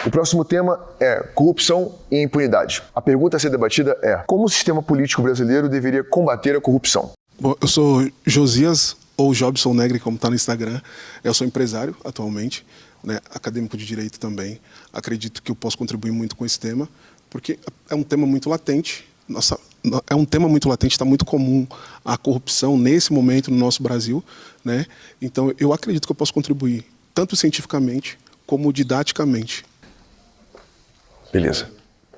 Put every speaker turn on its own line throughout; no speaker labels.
O próximo tema é corrupção e impunidade. A pergunta a ser debatida é: como o sistema político brasileiro deveria combater a corrupção?
Bom, eu sou Josias, ou Jobson Negri, como está no Instagram. Eu sou empresário atualmente, né, acadêmico de direito também. Acredito que eu posso contribuir muito com esse tema, porque é um tema muito latente. Está muito comum a corrupção nesse momento no nosso Brasil, né? Então, eu acredito que eu posso contribuir, tanto cientificamente como didaticamente.
Beleza.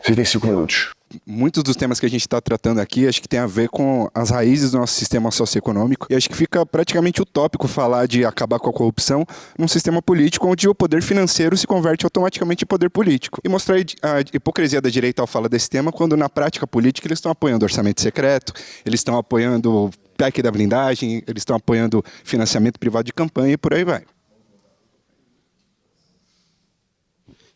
Você tem 5 minutos.
Muitos dos temas que a gente está tratando aqui, acho que tem a ver com as raízes do nosso sistema socioeconômico, e acho que fica praticamente utópico falar de acabar com a corrupção num sistema político onde o poder financeiro se converte automaticamente em poder político. E mostrar a hipocrisia da direita ao falar desse tema, quando na prática política eles estão apoiando orçamento secreto, eles estão apoiando PEC da blindagem, eles estão apoiando financiamento privado de campanha e por aí vai.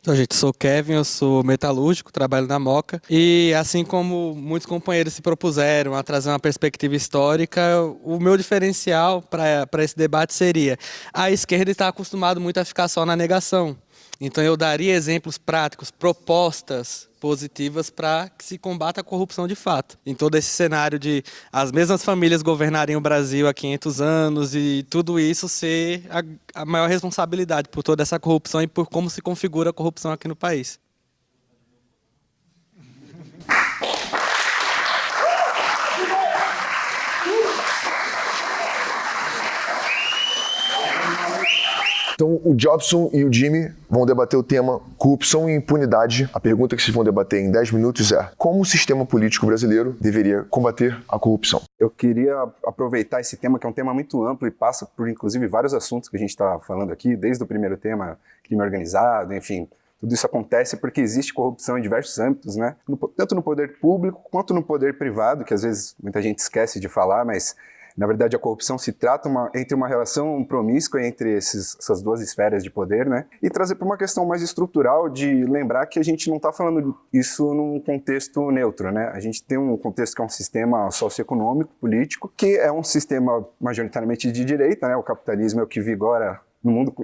Então, gente, sou Kevin, eu sou metalúrgico, trabalho na Moca, e assim como muitos companheiros se propuseram a trazer uma perspectiva histórica, o meu diferencial para esse debate seria: a esquerda está acostumada muito a ficar só na negação. Então eu daria exemplos práticos, propostas positivas para que se combata a corrupção de fato. Em todo esse cenário de as mesmas famílias governarem o Brasil há 500 anos e tudo isso ser a maior responsabilidade por toda essa corrupção e por como se configura a corrupção aqui no país.
Então, o Jobson e o Jimmy vão debater o tema corrupção e impunidade. A pergunta que vocês vão debater em 10 minutos é: como o sistema político brasileiro deveria combater a corrupção?
Eu queria aproveitar esse tema, que é um tema muito amplo e passa por, inclusive, vários assuntos que a gente está falando aqui, desde o primeiro tema, crime organizado, enfim. Tudo isso acontece porque existe corrupção em diversos âmbitos, né? Tanto no poder público quanto no poder privado, que às vezes muita gente esquece de falar, mas na verdade a corrupção se trata entre uma relação promíscua entre essas duas esferas de poder, né? E trazer para uma questão mais estrutural de lembrar que a gente não está falando isso num contexto neutro, né? A gente tem um contexto que é um sistema socioeconômico, político, que é um sistema majoritariamente de direita, né? O capitalismo é o que vigora no mundo,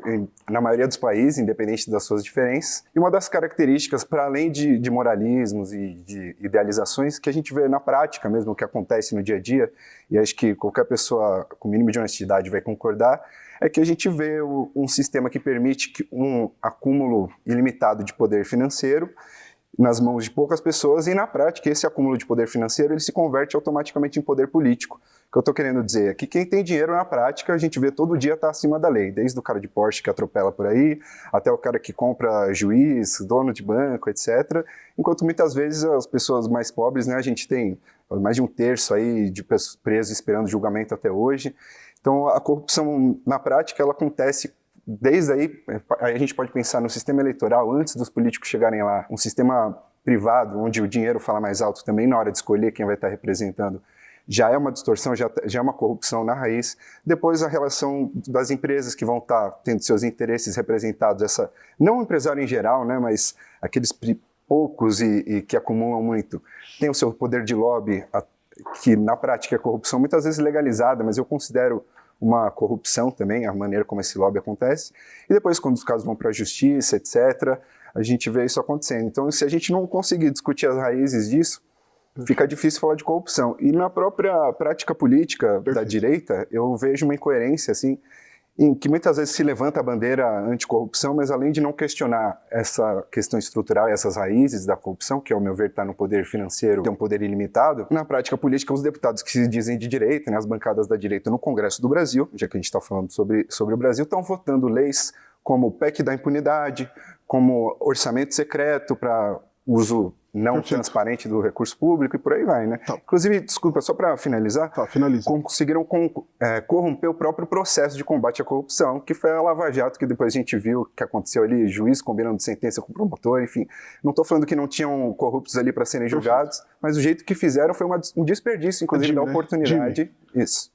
na maioria dos países, independente das suas diferenças. E uma das características, para além de moralismos e de idealizações, que a gente vê na prática mesmo, o que acontece no dia a dia, e acho que qualquer pessoa com o mínimo de honestidade vai concordar, é que a gente vê um sistema que permite um acúmulo ilimitado de poder financeiro nas mãos de poucas pessoas, e na prática esse acúmulo de poder financeiro ele se converte automaticamente em poder político. O que eu estou querendo dizer é que quem tem dinheiro na prática, a gente vê todo dia está acima da lei, desde o cara de Porsche que atropela por aí, até o cara que compra juiz, dono de banco, etc. Enquanto muitas vezes as pessoas mais pobres, né, a gente tem mais de 1/3 aí de presos esperando julgamento até hoje. Então a corrupção na prática ela acontece desde aí a gente pode pensar no sistema eleitoral antes dos políticos chegarem lá, um sistema privado onde o dinheiro fala mais alto também na hora de escolher quem vai estar representando. Já é uma distorção, já é uma corrupção na raiz. Depois a relação das empresas que vão estar tendo seus interesses representados, não o empresário em geral, né, mas aqueles poucos e que acumulam muito, tem o seu poder de lobby, que na prática é corrupção muitas vezes legalizada, mas eu considero uma corrupção também, a maneira como esse lobby acontece. E depois, quando os casos vão para a justiça, etc., a gente vê isso acontecendo. Então, se a gente não conseguir discutir as raízes disso, fica difícil falar de corrupção. E na própria prática política da direita, eu vejo uma incoerência, assim, em que muitas vezes se levanta a bandeira anticorrupção, mas além de não questionar essa questão estrutural e essas raízes da corrupção, que ao meu ver está no poder financeiro, tem um poder ilimitado, na prática política os deputados que se dizem de direita, né, as bancadas da direita no Congresso do Brasil, já que a gente está falando sobre o Brasil, estão votando leis como o PEC da impunidade, como orçamento secreto para uso não transparente do recurso público e por aí vai, né? Tá. Inclusive, desculpa, só para finalizar, conseguiram corromper o próprio processo de combate à corrupção, que foi a Lava Jato, que depois a gente viu o que aconteceu ali, juiz combinando sentença com o promotor, enfim. Não estou falando que não tinham corruptos ali para serem julgados, mas o jeito que fizeram foi um desperdício, inclusive, da oportunidade. Isso.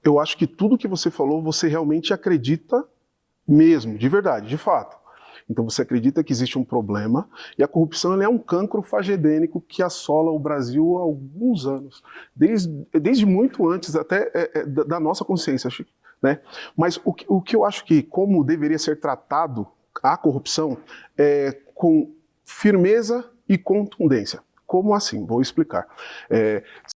Eu acho que tudo que você falou, você realmente acredita mesmo, de verdade, de fato. Então você acredita que existe um problema e a corrupção ela é um cancro fagedênico que assola o Brasil há alguns anos, desde muito antes até da nossa consciência, né? Mas o que eu acho que como deveria ser tratado a corrupção é com firmeza e contundência. Como assim? Vou explicar.